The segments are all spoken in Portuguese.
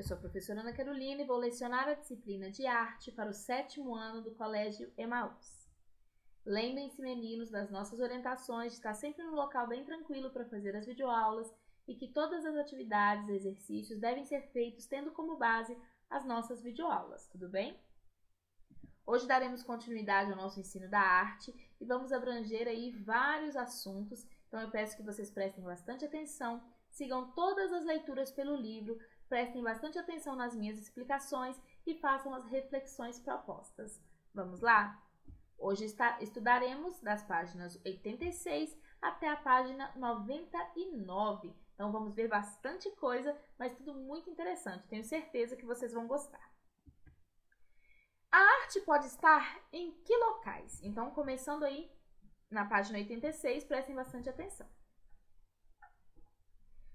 sou a professora Ana Carolina e vou lecionar a disciplina de arte para o 7º ano do Colégio Emaús. Lembrem-se, meninos, das nossas orientações de estar sempre num local bem tranquilo para fazer as videoaulas e que todas as atividades e exercícios devem ser feitos tendo como base as nossas videoaulas, tudo bem? Hoje daremos continuidade ao nosso ensino da arte e vamos abranger aí vários assuntos, então eu peço que vocês prestem bastante atenção, sigam todas as leituras pelo livro, prestem bastante atenção nas minhas explicações e façam as reflexões propostas. Vamos lá? Hoje estudaremos das páginas 86 até a página 99. Então vamos ver bastante coisa, mas tudo muito interessante. Tenho certeza que vocês vão gostar. A arte pode estar em que locais? Então, começando aí na página 86, prestem bastante atenção.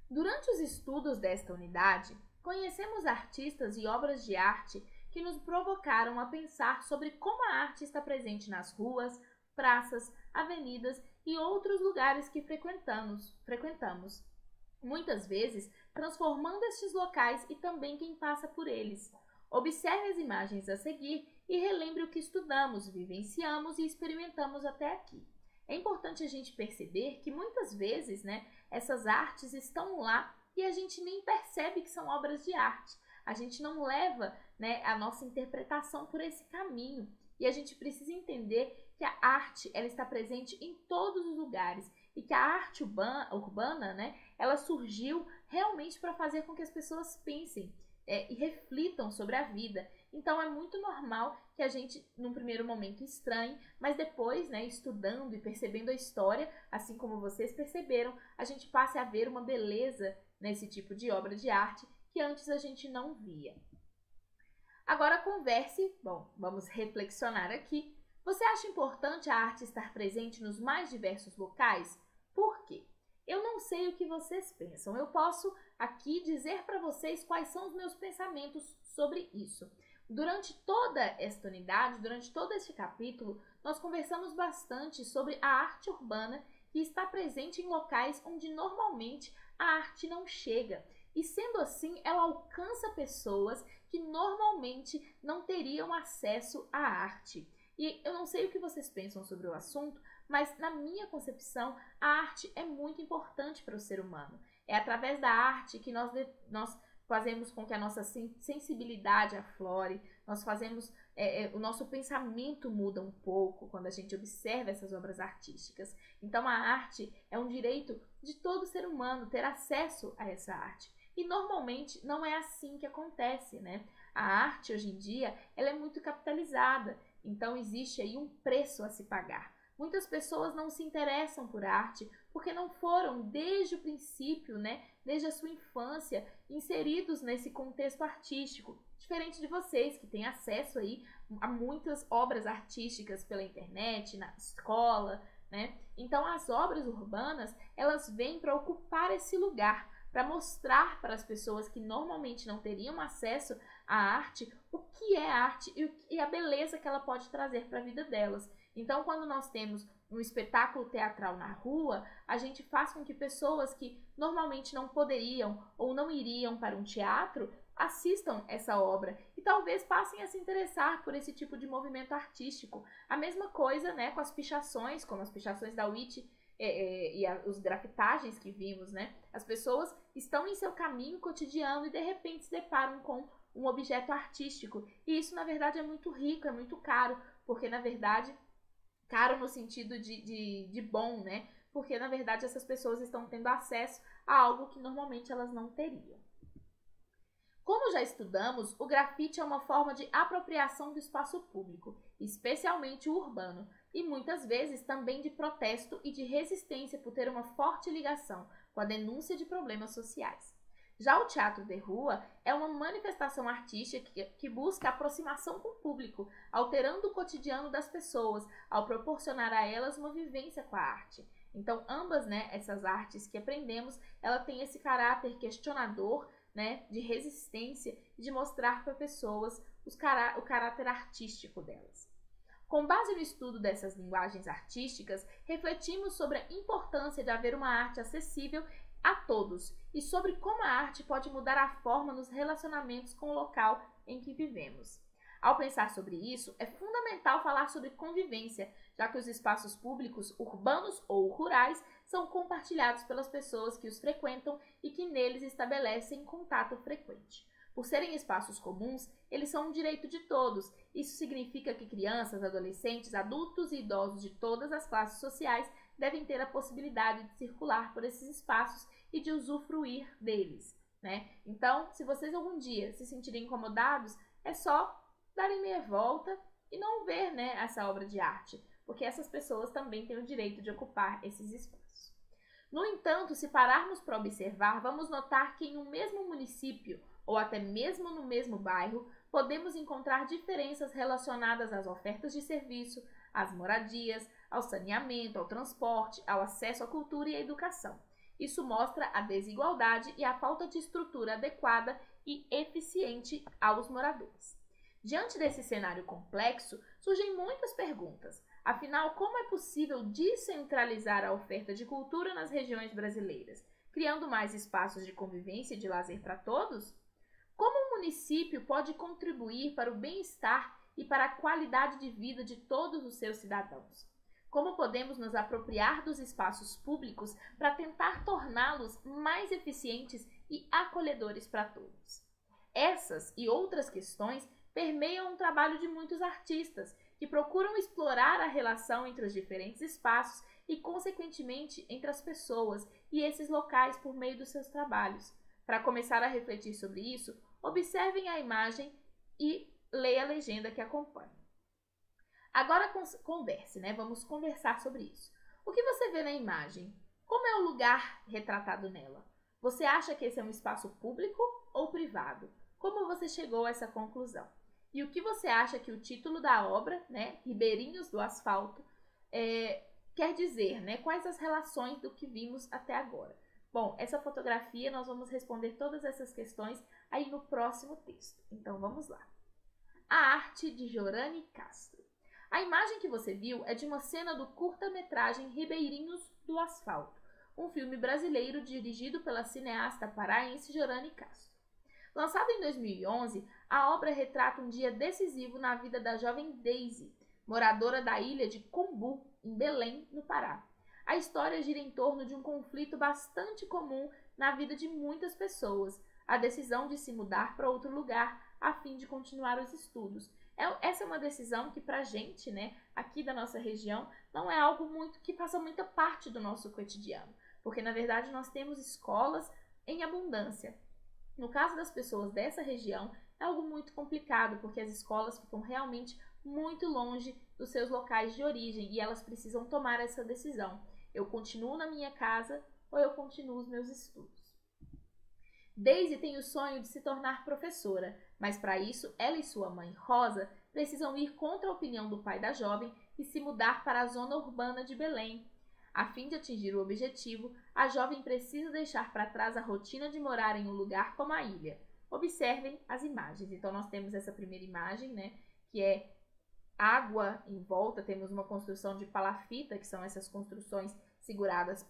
Durante os estudos desta unidade, conhecemos artistas e obras de arte que nos provocaram a pensar sobre como a arte está presente nas ruas, praças, avenidas e outros lugares que frequentamos, muitas vezes transformando estes locais e também quem passa por eles. Observe as imagens a seguir e relembre o que estudamos, vivenciamos e experimentamos até aqui. É importante a gente perceber que muitas vezes, essas artes estão lá e a gente nem percebe que são obras de arte. A gente não leva, a nossa interpretação por esse caminho. E a gente precisa entender que a arte ela está presente em todos os lugares e que a arte urbana, ela surgiu realmente para fazer com que as pessoas pensem e reflitam sobre a vida. Então é muito normal que a gente, num primeiro momento, estranhe, mas depois, estudando e percebendo a história, assim como vocês perceberam, a gente passe a ver uma beleza nesse tipo de obra de arte que antes a gente não via. Agora converse, vamos reflexionar aqui. Você acha importante a arte estar presente nos mais diversos locais? Por quê? Eu não sei o que vocês pensam. Eu posso aqui dizer para vocês quais são os meus pensamentos sobre isso. Durante toda esta unidade, durante todo este capítulo, nós conversamos bastante sobre a arte urbana que está presente em locais onde normalmente a arte não chega. E sendo assim, ela alcança pessoas que normalmente não teriam acesso à arte. E eu não sei o que vocês pensam sobre o assunto, mas na minha concepção, a arte é muito importante para o ser humano. É através da arte que nós fazemos com que a nossa sensibilidade aflore, nós fazemos, o nosso pensamento muda um pouco quando a gente observa essas obras artísticas. Então a arte é um direito de todo ser humano ter acesso a essa arte. E normalmente não é assim que acontece, A arte hoje em dia ela é muito capitalizada, então existe aí um preço a se pagar. Muitas pessoas não se interessam por arte porque não foram desde o princípio, desde a sua infância, inseridos nesse contexto artístico. Diferente de vocês que têm acesso aí a muitas obras artísticas pela internet, na escola, Então as obras urbanas, elas vêm para ocupar esse lugar, para mostrar para as pessoas que normalmente não teriam acesso à arte o que é arte e a beleza que ela pode trazer para a vida delas. Então, quando nós temos um espetáculo teatral na rua, a gente faz com que pessoas que normalmente não poderiam ou não iriam para um teatro assistam essa obra e talvez passem a se interessar por esse tipo de movimento artístico. A mesma coisa, com as pichações, como as pichações da UIT e os grafitagens que vimos, As pessoas estão em seu caminho cotidiano e de repente se deparam com um objeto artístico. E isso, na verdade, é muito rico, é muito caro, porque, na verdade, caro no sentido de bom, Porque, na verdade, essas pessoas estão tendo acesso a algo que normalmente elas não teriam. Como já estudamos, o grafite é uma forma de apropriação do espaço público, especialmente o urbano, e muitas vezes também de protesto e de resistência por ter uma forte ligação com a denúncia de problemas sociais. Já o teatro de rua é uma manifestação artística que busca aproximação com o público, alterando o cotidiano das pessoas, ao proporcionar a elas uma vivência com a arte. Então, ambas, essas artes que aprendemos, ela tem esse caráter questionador, de resistência e de mostrar para pessoas o caráter artístico delas. Com base no estudo dessas linguagens artísticas, refletimos sobre a importância de haver uma arte acessível a todos e sobre como a arte pode mudar a forma nos relacionamentos com o local em que vivemos. Ao pensar sobre isso, é fundamental falar sobre convivência, já que os espaços públicos, urbanos ou rurais, são compartilhados pelas pessoas que os frequentam e que neles estabelecem contato frequente. Por serem espaços comuns, eles são um direito de todos. Isso significa que crianças, adolescentes, adultos e idosos de todas as classes sociais devem ter a possibilidade de circular por esses espaços e de usufruir deles, né? Então, se vocês algum dia se sentirem incomodados, é só darem meia volta e não ver, né, essa obra de arte, porque essas pessoas também têm o direito de ocupar esses espaços. No entanto, se pararmos para observar, vamos notar que em um mesmo município, ou até mesmo no mesmo bairro, podemos encontrar diferenças relacionadas às ofertas de serviço, às moradias, ao saneamento, ao transporte, ao acesso à cultura e à educação. Isso mostra a desigualdade e a falta de estrutura adequada e eficiente aos moradores. Diante desse cenário complexo, surgem muitas perguntas. Afinal, como é possível descentralizar a oferta de cultura nas regiões brasileiras, criando mais espaços de convivência e de lazer para todos? Como o município pode contribuir para o bem-estar e para a qualidade de vida de todos os seus cidadãos? Como podemos nos apropriar dos espaços públicos para tentar torná-los mais eficientes e acolhedores para todos? Essas e outras questões permeiam o trabalho de muitos artistas que procuram explorar a relação entre os diferentes espaços e, consequentemente, entre as pessoas e esses locais por meio dos seus trabalhos. Para começar a refletir sobre isso, observem a imagem e leia a legenda que acompanha. Agora converse, né? Vamos conversar sobre isso. O que você vê na imagem? Como é o lugar retratado nela? Você acha que esse é um espaço público ou privado? Como você chegou a essa conclusão? E o que você acha que o título da obra, né, Ribeirinhos do Asfalto, quer dizer, né? Quais as relações do que vimos até agora? Bom, essa fotografia nós vamos responder todas essas questões aí no próximo texto. Então vamos lá. A arte de Jorane Castro. A imagem que você viu é de uma cena do curta-metragem Ribeirinhos do Asfalto, um filme brasileiro dirigido pela cineasta paraense Jorane Castro. Lançado em 2011, a obra retrata um dia decisivo na vida da jovem Daisy, moradora da ilha de Combu, em Belém, no Pará. A história gira em torno de um conflito bastante comum na vida de muitas pessoas, a decisão de se mudar para outro lugar a fim de continuar os estudos. Essa é uma decisão que pra gente, né, aqui da nossa região, não é algo muito que faça muita parte do nosso cotidiano, porque na verdade nós temos escolas em abundância. No caso das pessoas dessa região, é algo muito complicado, porque as escolas ficam realmente muito longe dos seus locais de origem e elas precisam tomar essa decisão. Eu continuo na minha casa ou eu continuo os meus estudos? Daisy tem o sonho de se tornar professora, mas para isso, ela e sua mãe, Rosa, precisam ir contra a opinião do pai da jovem e se mudar para a zona urbana de Belém. A fim de atingir o objetivo, a jovem precisa deixar para trás a rotina de morar em um lugar como a ilha. Observem as imagens. Então, nós temos essa primeira imagem, né, que é água em volta, temos uma construção de palafita, que são essas construções seguras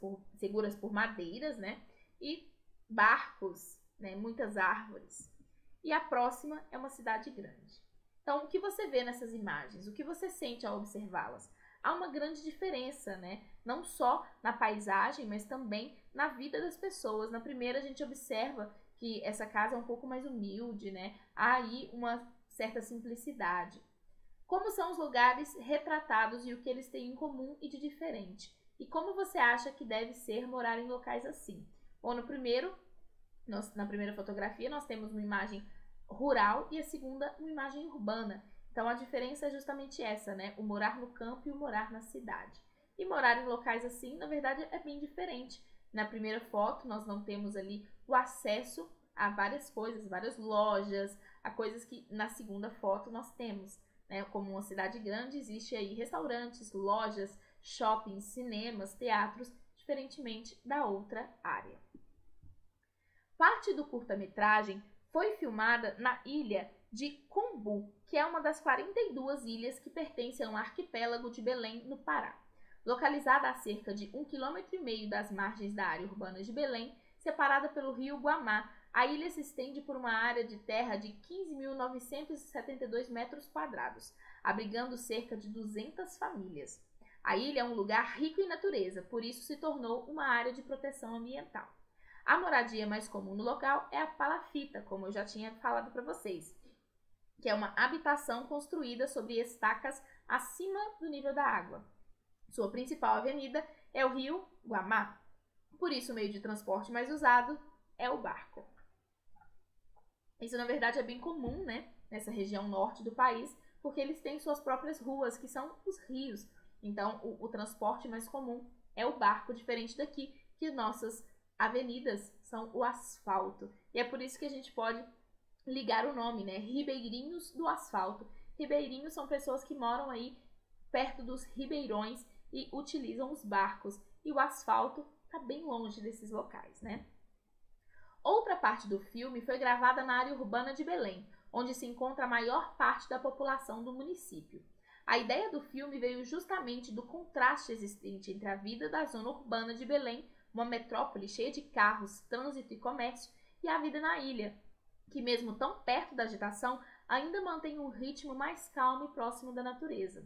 por madeiras, né, e barcos, né, muitas árvores. E a próxima é uma cidade grande. Então, o que você vê nessas imagens? O que você sente ao observá-las? Há uma grande diferença, né? Não só na paisagem, mas também na vida das pessoas. Na primeira, a gente observa que essa casa é um pouco mais humilde, né? Há aí uma certa simplicidade. Como são os lugares retratados e o que eles têm em comum e de diferente? E como você acha que deve ser morar em locais assim? Bom, na primeira fotografia, nós temos uma imagem rural e a segunda, uma imagem urbana. Então, a diferença é justamente essa, né? O morar no campo e o morar na cidade. E morar em locais assim, na verdade, é bem diferente. Na primeira foto, nós não temos ali o acesso a várias coisas, várias lojas, a coisas que na segunda foto nós temos, né? Como uma cidade grande, existe aí restaurantes, lojas, shoppings, cinemas, teatros, diferentemente da outra área. Parte do curta-metragem foi filmada na ilha de Combu, que é uma das 42 ilhas que pertencem ao arquipélago de Belém, no Pará. Localizada a cerca de 1,5 km das margens da área urbana de Belém, separada pelo rio Guamá. A ilha se estende por uma área de terra de 15.972 metros quadrados, abrigando cerca de 200 famílias. A ilha é um lugar rico em natureza, por isso se tornou uma área de proteção ambiental. A moradia mais comum no local é a palafita, como eu já tinha falado para vocês, que é uma habitação construída sobre estacas acima do nível da água. Sua principal avenida é o rio Guamá, por isso o meio de transporte mais usado é o barco. Isso, na verdade, é bem comum, né, nessa região norte do país, porque eles têm suas próprias ruas, que são os rios. Então, o transporte mais comum é o barco, diferente daqui, que nossas avenidas são o asfalto. E é por isso que a gente pode ligar o nome, né, Ribeirinhos do Asfalto. Ribeirinhos são pessoas que moram aí perto dos ribeirões e utilizam os barcos. E o asfalto está bem longe desses locais, né? Outra parte do filme foi gravada na área urbana de Belém, onde se encontra a maior parte da população do município. A ideia do filme veio justamente do contraste existente entre a vida da zona urbana de Belém, uma metrópole cheia de carros, trânsito e comércio, e a vida na ilha, que mesmo tão perto da agitação, ainda mantém um ritmo mais calmo e próximo da natureza.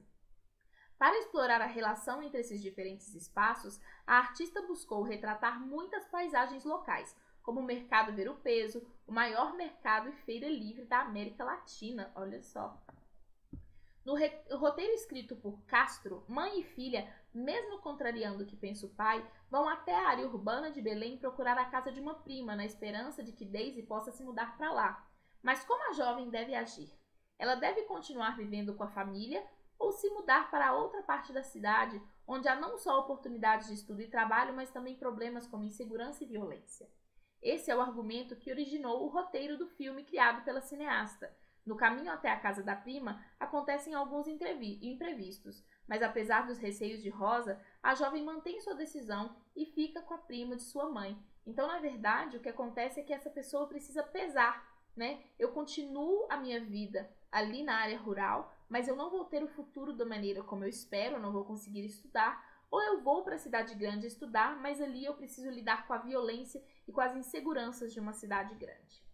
Para explorar a relação entre esses diferentes espaços, a artista buscou retratar muitas paisagens locais, como o Mercado Ver-o-Peso, o maior mercado e feira livre da América Latina, olha só. No roteiro escrito por Castro, mãe e filha, mesmo contrariando o que pensa o pai, vão até a área urbana de Belém procurar a casa de uma prima, na esperança de que Daisy possa se mudar para lá. Mas como a jovem deve agir? Ela deve continuar vivendo com a família ou se mudar para outra parte da cidade, onde há não só oportunidades de estudo e trabalho, mas também problemas como insegurança e violência? Esse é o argumento que originou o roteiro do filme criado pela cineasta. No caminho até a casa da prima, acontecem alguns imprevistos, mas apesar dos receios de Rosa, a jovem mantém sua decisão e fica com a prima de sua mãe. Então, na verdade, o que acontece é que essa pessoa precisa pesar, né? Eu continuo a minha vida ali na área rural, mas eu não vou ter o futuro da maneira como eu espero, eu não vou conseguir estudar, ou eu vou para a cidade grande estudar, mas ali eu preciso lidar com a violência e com as inseguranças de uma cidade grande.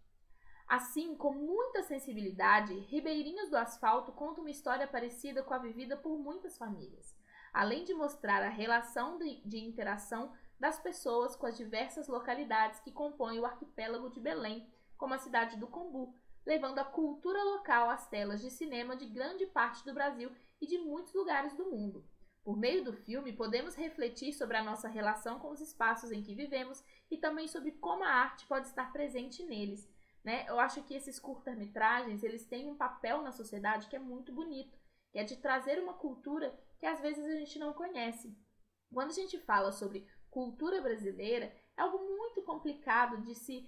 Assim, com muita sensibilidade, Ribeirinhos do Asfalto conta uma história parecida com a vivida por muitas famílias, além de mostrar a relação de interação das pessoas com as diversas localidades que compõem o arquipélago de Belém, como a cidade do Combu, levando a cultura local às telas de cinema de grande parte do Brasil e de muitos lugares do mundo. Por meio do filme, podemos refletir sobre a nossa relação com os espaços em que vivemos e também sobre como a arte pode estar presente neles. Né? Eu acho que esses curta-metragens, eles têm um papel na sociedade que é muito bonito, que é de trazer uma cultura que às vezes a gente não conhece. Quando a gente fala sobre cultura brasileira, é algo muito complicado de se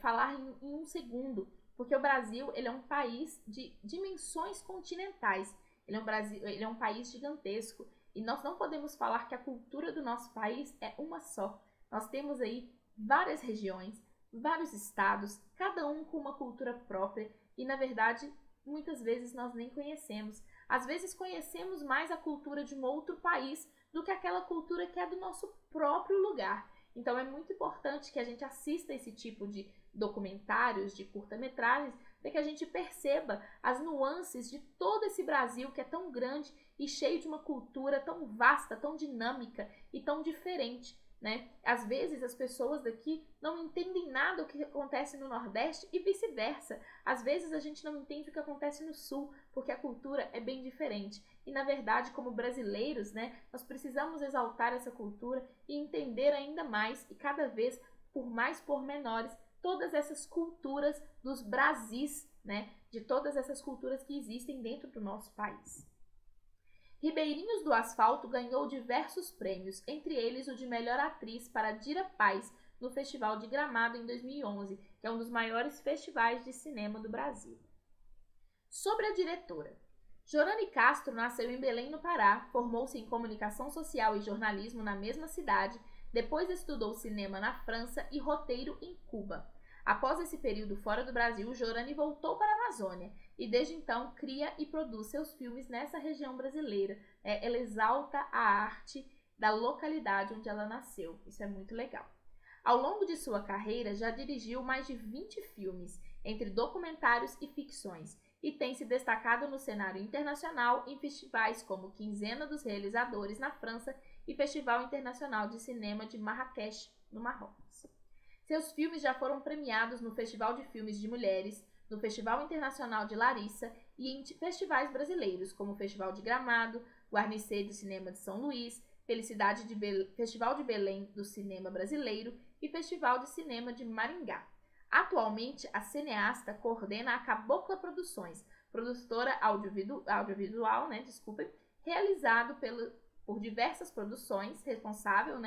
falar em um segundo, porque o Brasil ele é um país de dimensões continentais, ele é um país gigantesco, e nós não podemos falar que a cultura do nosso país é uma só. Nós temos aí várias regiões, vários estados, cada um com uma cultura própria e, na verdade, muitas vezes nós nem conhecemos. Às vezes conhecemos mais a cultura de um outro país do que aquela cultura que é do nosso próprio lugar. Então é muito importante que a gente assista esse tipo de documentários, de curta-metragens, para que a gente perceba as nuances de todo esse Brasil que é tão grande e cheio de uma cultura tão vasta, tão dinâmica e tão diferente. Né? Às vezes as pessoas daqui não entendem nada do que acontece no Nordeste e vice-versa. Às vezes a gente não entende o que acontece no Sul, porque a cultura é bem diferente. E na verdade, como brasileiros, né, nós precisamos exaltar essa cultura e entender ainda mais e cada vez por mais pormenores todas essas culturas dos Brasis, né, de todas essas culturas que existem dentro do nosso país. Ribeirinhos do Asfalto ganhou diversos prêmios, entre eles o de melhor atriz para Dira Paz, no Festival de Gramado em 2011, que é um dos maiores festivais de cinema do Brasil. Sobre a diretora. Jorane Castro nasceu em Belém, no Pará, formou-se em comunicação social e jornalismo na mesma cidade, depois estudou cinema na França e roteiro em Cuba. Após esse período fora do Brasil, Jorane voltou para a Amazônia e desde então cria e produz seus filmes nessa região brasileira. Ela exalta a arte da localidade onde ela nasceu. Isso é muito legal. Ao longo de sua carreira, já dirigiu mais de 20 filmes, entre documentários e ficções, e tem se destacado no cenário internacional em festivais como Quinzena dos Realizadores, na França, e Festival Internacional de Cinema de Marrakech, no Marrocos. Seus filmes já foram premiados no Festival de Filmes de Mulheres, no Festival Internacional de Larissa e em festivais brasileiros, como o Festival de Gramado, Guarnicê do Cinema de São Luís, Festival de Belém do Cinema Brasileiro e Festival de Cinema de Maringá. Atualmente, a cineasta coordena a Cabocla Produções, produtora audiovisual, realizado por diversas produções, responsável,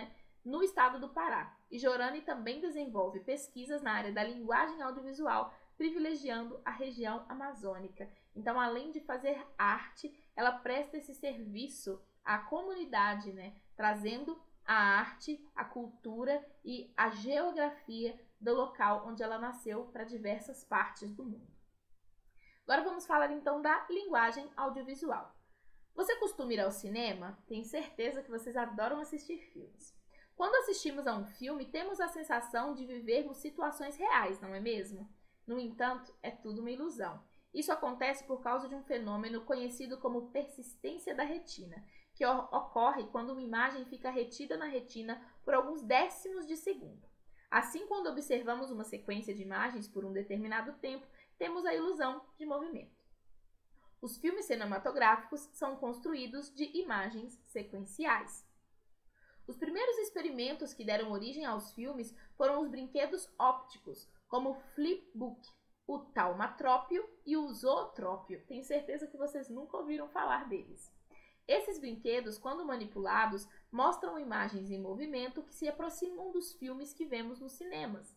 no estado do Pará. E Jorane também desenvolve pesquisas na área da linguagem audiovisual, privilegiando a região amazônica. Então, além de fazer arte, ela presta esse serviço à comunidade, trazendo a arte, a cultura e a geografia do local onde ela nasceu para diversas partes do mundo. Agora vamos falar então da linguagem audiovisual. Você costuma ir ao cinema? Tenho certeza que vocês adoram assistir filmes. Quando assistimos a um filme, temos a sensação de vivermos situações reais, não é mesmo? No entanto, é tudo uma ilusão. Isso acontece por causa de um fenômeno conhecido como persistência da retina, que ocorre quando uma imagem fica retida na retina por alguns décimos de segundo. Assim, quando observamos uma sequência de imagens por um determinado tempo, temos a ilusão de movimento. Os filmes cinematográficos são construídos de imagens sequenciais. Os primeiros experimentos que deram origem aos filmes foram os brinquedos ópticos, como o flipbook, o taumatrópio e o zootrópio. Tenho certeza que vocês nunca ouviram falar deles. Esses brinquedos, quando manipulados, mostram imagens em movimento que se aproximam dos filmes que vemos nos cinemas.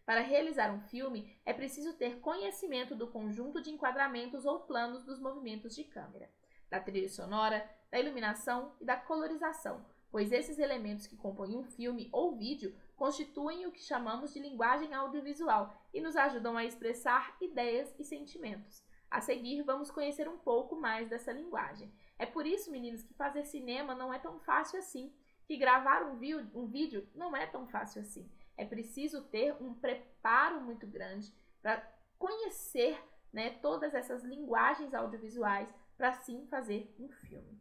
Para realizar um filme, é preciso ter conhecimento do conjunto de enquadramentos ou planos dos movimentos de câmera, da trilha sonora, da iluminação e da colorização, pois esses elementos que compõem um filme ou vídeo constituem o que chamamos de linguagem audiovisual e nos ajudam a expressar ideias e sentimentos. A seguir, vamos conhecer um pouco mais dessa linguagem. É por isso, meninos, que fazer cinema não é tão fácil assim, que gravar um vídeo não é tão fácil assim. É preciso ter um preparo muito grande para conhecer, todas essas linguagens audiovisuais para sim fazer um filme.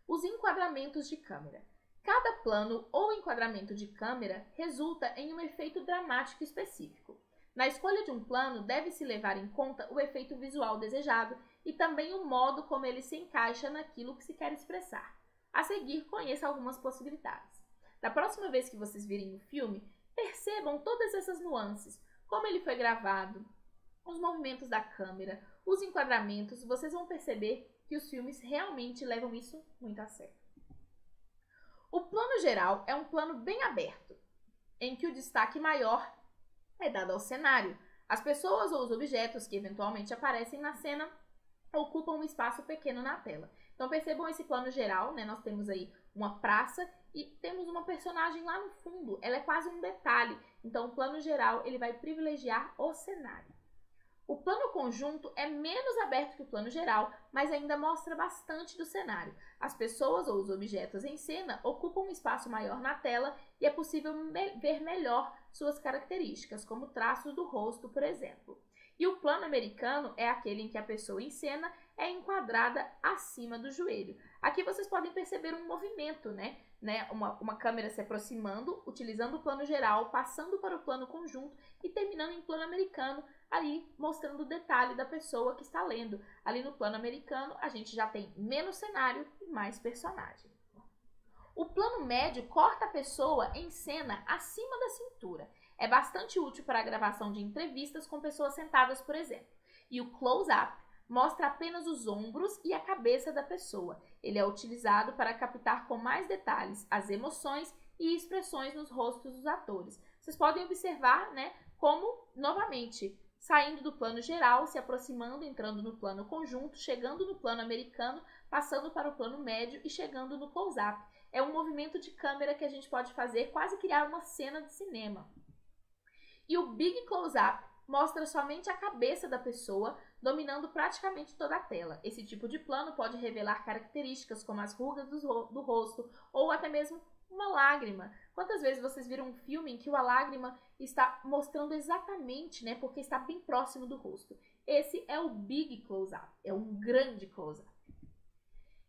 Os enquadramentos de câmera. Cada plano ou enquadramento de câmera resulta em um efeito dramático específico. Na escolha de um plano, deve-se levar em conta o efeito visual desejado e também o modo como ele se encaixa naquilo que se quer expressar. A seguir, conheça algumas possibilidades. Da próxima vez que vocês virem o filme, percebam todas essas nuances, como ele foi gravado, os movimentos da câmera, os enquadramentos. Vocês vão perceber que os filmes realmente levam isso muito a sério. O plano geral é um plano bem aberto, em que o destaque maior é dado ao cenário. As pessoas ou os objetos que eventualmente aparecem na cena ocupam um espaço pequeno na tela. Então percebam esse plano geral, nós temos aí uma praça e temos uma personagem lá no fundo, ela é quase um detalhe. Então o plano geral ele vai privilegiar o cenário. O plano conjunto é menos aberto que o plano geral, mas ainda mostra bastante do cenário. As pessoas ou os objetos em cena ocupam um espaço maior na tela e é possível ver melhor suas características, como traços do rosto, por exemplo. E o plano americano é aquele em que a pessoa em cena é enquadrada acima do joelho. Aqui vocês podem perceber um movimento, uma câmera se aproximando, utilizando o plano geral, passando para o plano conjunto e terminando em plano americano, ali mostrando o detalhe da pessoa que está lendo. Ali no plano americano, a gente já tem menos cenário e mais personagem. O plano médio corta a pessoa em cena acima da cintura. É bastante útil para a gravação de entrevistas com pessoas sentadas, por exemplo. E o close-up mostra apenas os ombros e a cabeça da pessoa. Ele é utilizado para captar com mais detalhes as emoções e expressões nos rostos dos atores. Vocês podem observar, como, novamente, saindo do plano geral, se aproximando, entrando no plano conjunto, chegando no plano americano, passando para o plano médio e chegando no close-up. É um movimento de câmera que a gente pode fazer, quase criar uma cena de cinema. E o Big Close-Up mostra somente a cabeça da pessoa, dominando praticamente toda a tela. Esse tipo de plano pode revelar características como as rugas do rosto ou até mesmo uma lágrima. Quantas vezes vocês viram um filme em que a lágrima está mostrando exatamente, né, porque está bem próximo do rosto? Esse é o big close-up, é um grande close-up.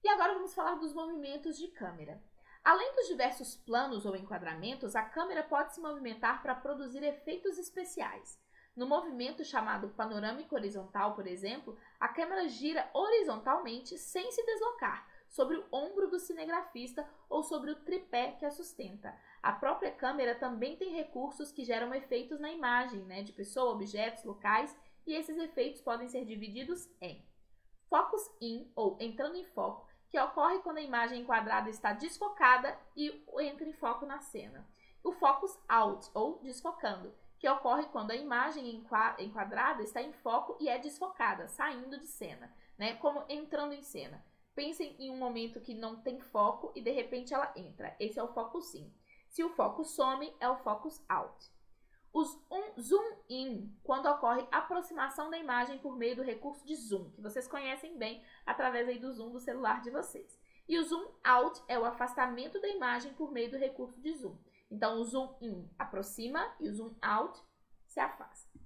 E agora vamos falar dos movimentos de câmera. Além dos diversos planos ou enquadramentos, a câmera pode se movimentar para produzir efeitos especiais. No movimento chamado panorâmico horizontal, por exemplo, a câmera gira horizontalmente sem se deslocar, sobre o ombro do cinegrafista ou sobre o tripé que a sustenta. A própria câmera também tem recursos que geram efeitos na imagem, né, de pessoa, objetos, locais, e esses efeitos podem ser divididos em focus in, ou entrando em foco, que ocorre quando a imagem enquadrada está desfocada e entra em foco na cena. O focus out, ou desfocando, que ocorre quando a imagem enquadrada está em foco e é desfocada, saindo de cena, né? Como entrando em cena. Pensem em um momento que não tem foco e de repente ela entra. Esse é o focus in. Se o foco some, é o focus out. O zoom in, quando ocorre aproximação da imagem por meio do recurso de zoom, que vocês conhecem bem através aí do zoom do celular de vocês. E o zoom out é o afastamento da imagem por meio do recurso de zoom. Então, o zoom in aproxima e o zoom out se afasta.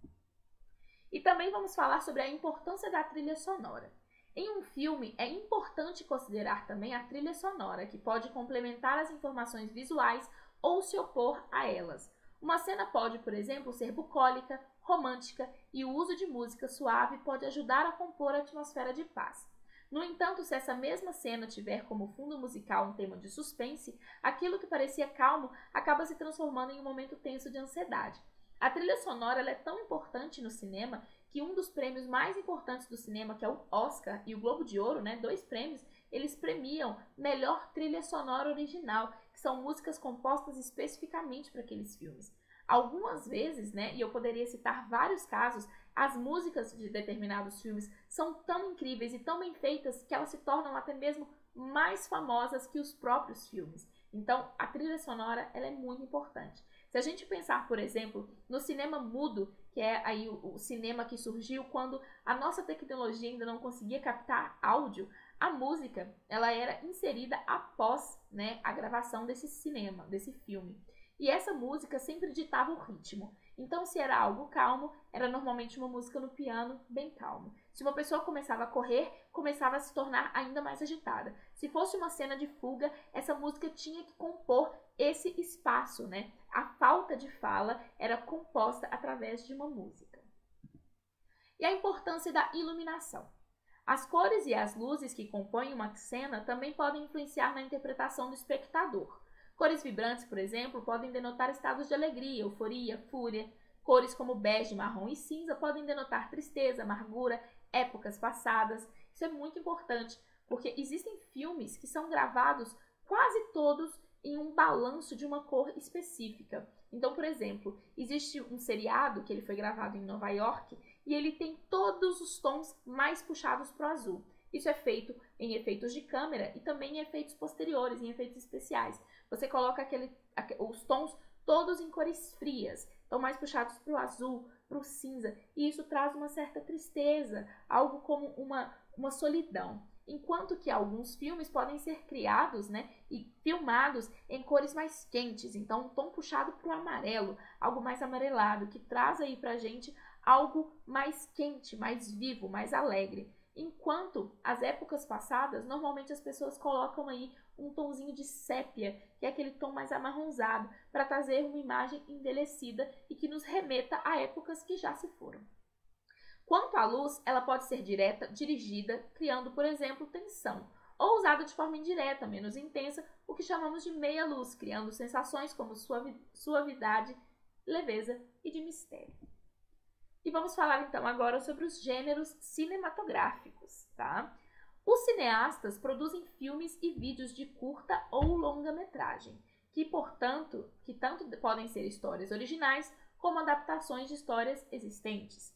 E também vamos falar sobre a importância da trilha sonora. Em um filme, é importante considerar também a trilha sonora, que pode complementar as informações visuais ou se opor a elas. Uma cena pode, por exemplo, ser bucólica, romântica, e o uso de música suave pode ajudar a compor a atmosfera de paz. No entanto, se essa mesma cena tiver como fundo musical um tema de suspense, aquilo que parecia calmo acaba se transformando em um momento tenso de ansiedade. A trilha sonora ela é tão importante no cinema que um dos prêmios mais importantes do cinema, que é o Oscar e o Globo de Ouro, né, 2 prêmios, eles premiam melhor trilha sonora original, que são músicas compostas especificamente para aqueles filmes. Algumas vezes, né, e eu poderia citar vários casos, as músicas de determinados filmes são tão incríveis e tão bem feitas que elas se tornam até mesmo mais famosas que os próprios filmes. Então, a trilha sonora ela é muito importante. Se a gente pensar, por exemplo, no cinema mudo, que é aí o cinema que surgiu quando a nossa tecnologia ainda não conseguia captar áudio, a música ela era inserida após, né, a gravação desse cinema, desse filme. E essa música sempre ditava o ritmo. Então, se era algo calmo, era normalmente uma música no piano bem calmo. Se uma pessoa começava a correr, começava a se tornar ainda mais agitada. Se fosse uma cena de fuga, essa música tinha que compor esse espaço, né? A falta de fala era composta através de uma música. E a importância da iluminação. As cores e as luzes que compõem uma cena também podem influenciar na interpretação do espectador. Cores vibrantes, por exemplo, podem denotar estados de alegria, euforia, fúria. Cores como bege, marrom e cinza podem denotar tristeza, amargura, épocas passadas. Isso é muito importante, porque existem filmes que são gravados quase todos em um balanço de uma cor específica. Então, por exemplo, existe um seriado que ele foi gravado em Nova York e ele tem todos os tons mais puxados para o azul. Isso é feito em efeitos de câmera e também em efeitos posteriores, em efeitos especiais. Você coloca os tons todos em cores frias, então mais puxados para o azul, para o cinza, e isso traz uma certa tristeza, algo como uma solidão. Enquanto que alguns filmes podem ser criados, né, e filmados em cores mais quentes, então um tom puxado para o amarelo, algo mais amarelado, que traz aí para a gente algo mais quente, mais vivo, mais alegre. Enquanto as épocas passadas, normalmente as pessoas colocam aí um tomzinho de sépia, que é aquele tom mais amarronzado, para trazer uma imagem envelhecida e que nos remeta a épocas que já se foram. Quanto à luz, ela pode ser direta, dirigida, criando, por exemplo, tensão, ou usada de forma indireta, menos intensa, o que chamamos de meia luz, criando sensações como suavidade, leveza e de mistério. E vamos falar então agora sobre os gêneros cinematográficos, tá? Os cineastas produzem filmes e vídeos de curta ou longa-metragem, que tanto podem ser histórias originais como adaptações de histórias existentes.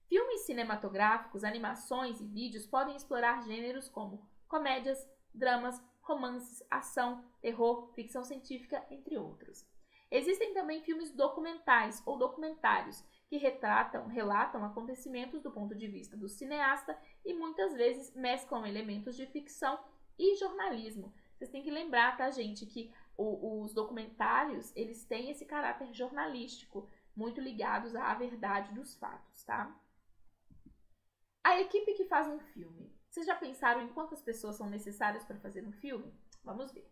Filmes cinematográficos, animações e vídeos podem explorar gêneros como comédias, dramas, romances, ação, terror, ficção científica, entre outros. Existem também filmes documentais ou documentários, que relatam acontecimentos do ponto de vista do cineasta e muitas vezes mesclam elementos de ficção e jornalismo. Vocês têm que lembrar, tá, gente, que Os documentários, eles têm esse caráter jornalístico, muito ligados à verdade dos fatos, tá? A equipe que faz um filme. Vocês já pensaram em quantas pessoas são necessárias para fazer um filme? Vamos ver.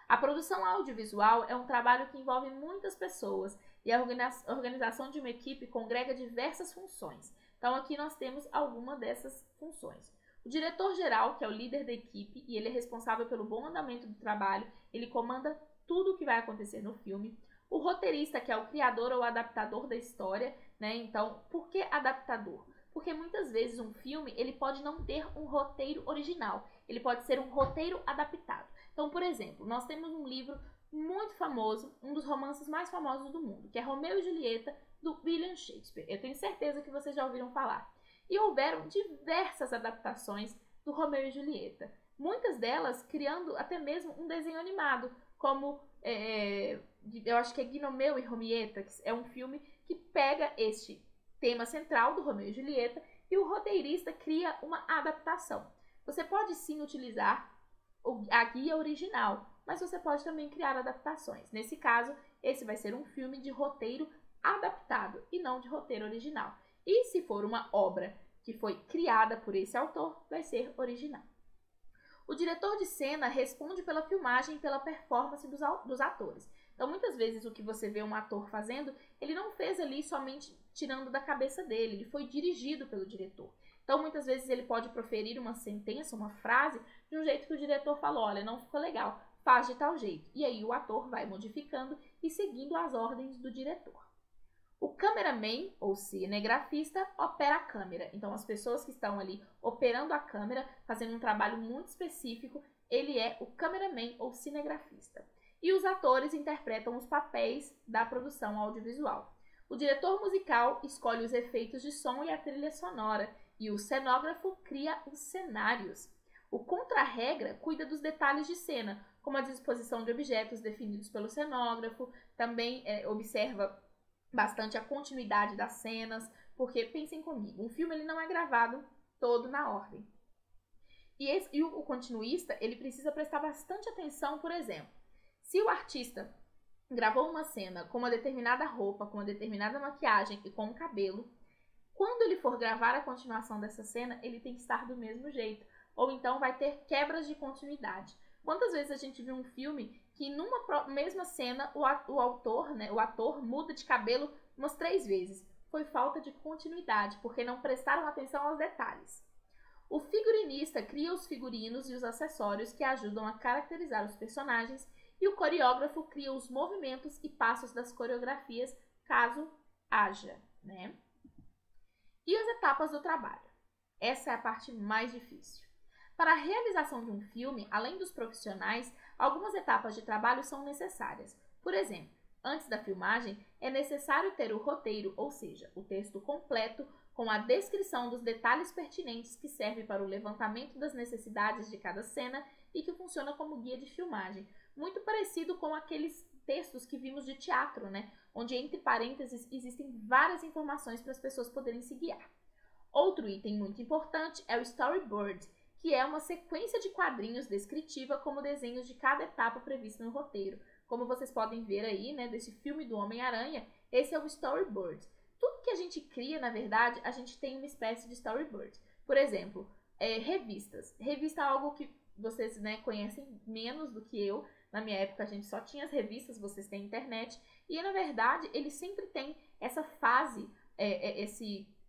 A produção audiovisual é um trabalho que envolve muitas pessoas e a organização de uma equipe congrega diversas funções. Então aqui nós temos alguma dessas funções. O diretor-geral, que é o líder da equipe e ele é responsável pelo bom andamento do trabalho, ele comanda tudo o que vai acontecer no filme. O roteirista, que é o criador ou adaptador da história, né? Então, por que adaptador? Porque muitas vezes um filme ele pode não ter um roteiro original, ele pode ser um roteiro adaptado. Então, por exemplo, nós temos um livro muito famoso, um dos romances mais famosos do mundo, que é Romeu e Julieta, do William Shakespeare. Eu tenho certeza que vocês já ouviram falar. E houveram diversas adaptações do Romeu e Julieta. Muitas delas criando até mesmo um desenho animado, como eu acho que é Gnomeu e Julieta, que é um filme que pega este tema central do Romeu e Julieta e o roteirista cria uma adaptação. Você pode sim utilizar a guia original, mas você pode também criar adaptações. Nesse caso, esse vai ser um filme de roteiro adaptado e não de roteiro original. E se for uma obra que foi criada por esse autor, vai ser original. O diretor de cena responde pela filmagem e pela performance dos atores. Então, muitas vezes, o que você vê um ator fazendo, ele não fez ali somente tirando da cabeça dele, ele foi dirigido pelo diretor. Então, muitas vezes, ele pode proferir uma sentença, uma frase, de um jeito que o diretor falou, olha, não ficou legal, faz de tal jeito. E aí, o ator vai modificando e seguindo as ordens do diretor. O cameraman, ou cinegrafista, opera a câmera. Então, as pessoas que estão ali operando a câmera, fazendo um trabalho muito específico, ele é o cameraman ou cinegrafista. E os atores interpretam os papéis da produção audiovisual. O diretor musical escolhe os efeitos de som e a trilha sonora, e o cenógrafo cria os cenários. O contra-regra cuida dos detalhes de cena, como a disposição de objetos definidos pelo cenógrafo, também observa bastante a continuidade das cenas, porque pensem comigo, um filme ele não é gravado todo na ordem. E o continuista, ele precisa prestar bastante atenção, por exemplo, se o artista gravou uma cena com uma determinada roupa, com uma determinada maquiagem e com um cabelo, quando ele for gravar a continuação dessa cena, ele tem que estar do mesmo jeito, ou então vai ter quebras de continuidade. Quantas vezes a gente viu um filme que numa mesma cena o ator muda de cabelo umas 3 vezes? Foi falta de continuidade, porque não prestaram atenção aos detalhes. O figurinista cria os figurinos e os acessórios que ajudam a caracterizar os personagens e o coreógrafo cria os movimentos e passos das coreografias, caso haja, né? E as etapas do trabalho? Essa é a parte mais difícil. Para a realização de um filme, além dos profissionais, algumas etapas de trabalho são necessárias. Por exemplo, antes da filmagem, é necessário ter o roteiro, ou seja, o texto completo, com a descrição dos detalhes pertinentes que serve para o levantamento das necessidades de cada cena e que funciona como guia de filmagem. Muito parecido com aqueles textos que vimos de teatro, né? Onde entre parênteses existem várias informações para as pessoas poderem se guiar. Outro item muito importante é o storyboard, que é uma sequência de quadrinhos descritiva como desenhos de cada etapa prevista no roteiro. Como vocês podem ver aí, né, desse filme do Homem-Aranha, esse é o storyboard. Tudo que a gente cria, na verdade, a gente tem uma espécie de storyboard. Por exemplo, revistas. Revista é algo que vocês, né, conhecem menos do que eu. Na minha época, a gente só tinha as revistas, vocês têm internet. E, na verdade, eles sempre têm essa fase,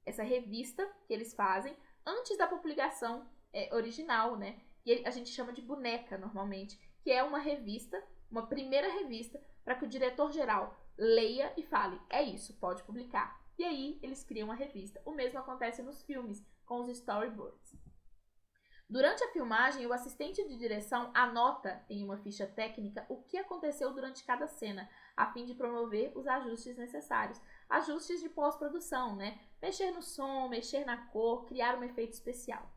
essa revista que eles fazem antes da publicação original, né? E a gente chama de boneca, normalmente, que é uma revista, uma primeira revista, para que o diretor-geral leia e fale, é isso, pode publicar. E aí, eles criam a revista. O mesmo acontece nos filmes, com os storyboards. Durante a filmagem, o assistente de direção anota em uma ficha técnica o que aconteceu durante cada cena, a fim de promover os ajustes necessários. Ajustes de pós-produção, né? Mexer no som, mexer na cor, criar um efeito especial.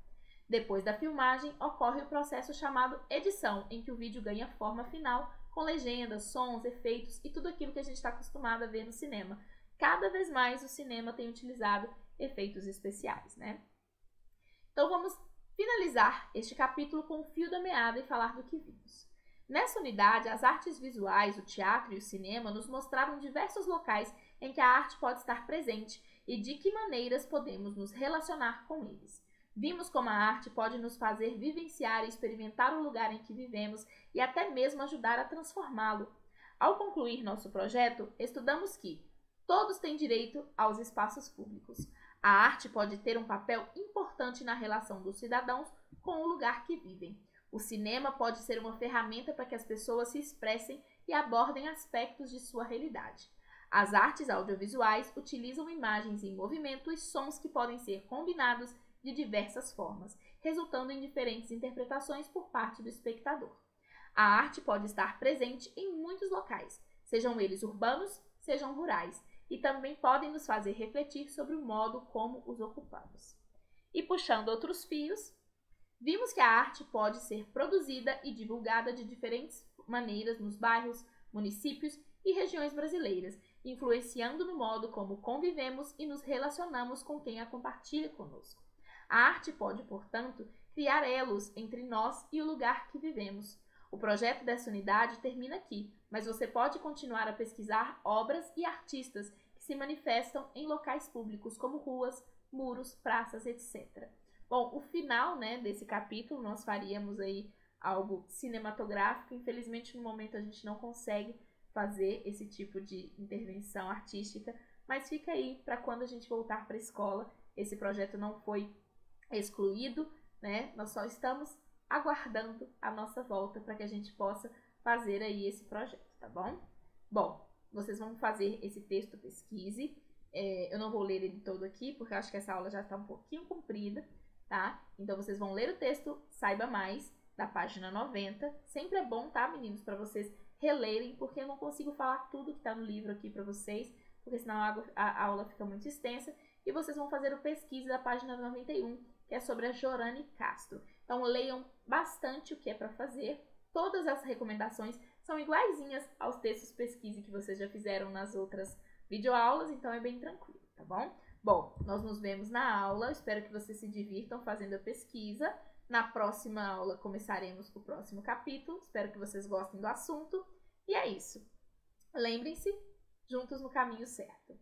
Depois da filmagem, ocorre o processo chamado edição, em que o vídeo ganha forma final, com legendas, sons, efeitos e tudo aquilo que a gente está acostumado a ver no cinema. Cada vez mais o cinema tem utilizado efeitos especiais, né? Então vamos finalizar este capítulo com o fio da meada e falar do que vimos. Nessa unidade, as artes visuais, o teatro e o cinema nos mostraram diversos locais em que a arte pode estar presente e de que maneiras podemos nos relacionar com eles. Vimos como a arte pode nos fazer vivenciar e experimentar o lugar em que vivemos e até mesmo ajudar a transformá-lo. Ao concluir nosso projeto, estudamos que todos têm direito aos espaços públicos. A arte pode ter um papel importante na relação dos cidadãos com o lugar que vivem. O cinema pode ser uma ferramenta para que as pessoas se expressem e abordem aspectos de sua realidade. As artes audiovisuais utilizam imagens em movimento e sons que podem ser combinados de diversas formas, resultando em diferentes interpretações por parte do espectador. A arte pode estar presente em muitos locais, sejam eles urbanos, sejam rurais, e também podem nos fazer refletir sobre o modo como os ocupamos. E puxando outros fios, vimos que a arte pode ser produzida e divulgada de diferentes maneiras nos bairros, municípios e regiões brasileiras, influenciando no modo como convivemos e nos relacionamos com quem a compartilha conosco. A arte pode, portanto, criar elos entre nós e o lugar que vivemos. O projeto dessa unidade termina aqui, mas você pode continuar a pesquisar obras e artistas que se manifestam em locais públicos como ruas, muros, praças, etc. Bom, o final, desse capítulo nós faríamos aí algo cinematográfico. Infelizmente, no momento a gente não consegue fazer esse tipo de intervenção artística, mas fica aí para quando a gente voltar para a escola. Esse projeto não foi excluído, Nós só estamos aguardando a nossa volta para que a gente possa fazer aí esse projeto, tá bom? Bom, vocês vão fazer esse texto pesquise. Eu não vou ler ele todo aqui, porque eu acho que essa aula já está um pouquinho comprida, tá? Então, vocês vão ler o texto Saiba Mais, da página 90. Sempre é bom, tá, meninos, para vocês relerem, porque eu não consigo falar tudo que está no livro aqui para vocês, porque senão a aula fica muito extensa. E vocês vão fazer o pesquise da página 91, que é sobre a Jorane Castro. Então, leiam bastante o que é para fazer. Todas as recomendações são iguaizinhas aos textos pesquise que vocês já fizeram nas outras videoaulas, então é bem tranquilo, tá bom? Bom, nós nos vemos na aula. Espero que vocês se divirtam fazendo a pesquisa. Na próxima aula começaremos o próximo capítulo. Espero que vocês gostem do assunto. E é isso. Lembrem-se, juntos no caminho certo.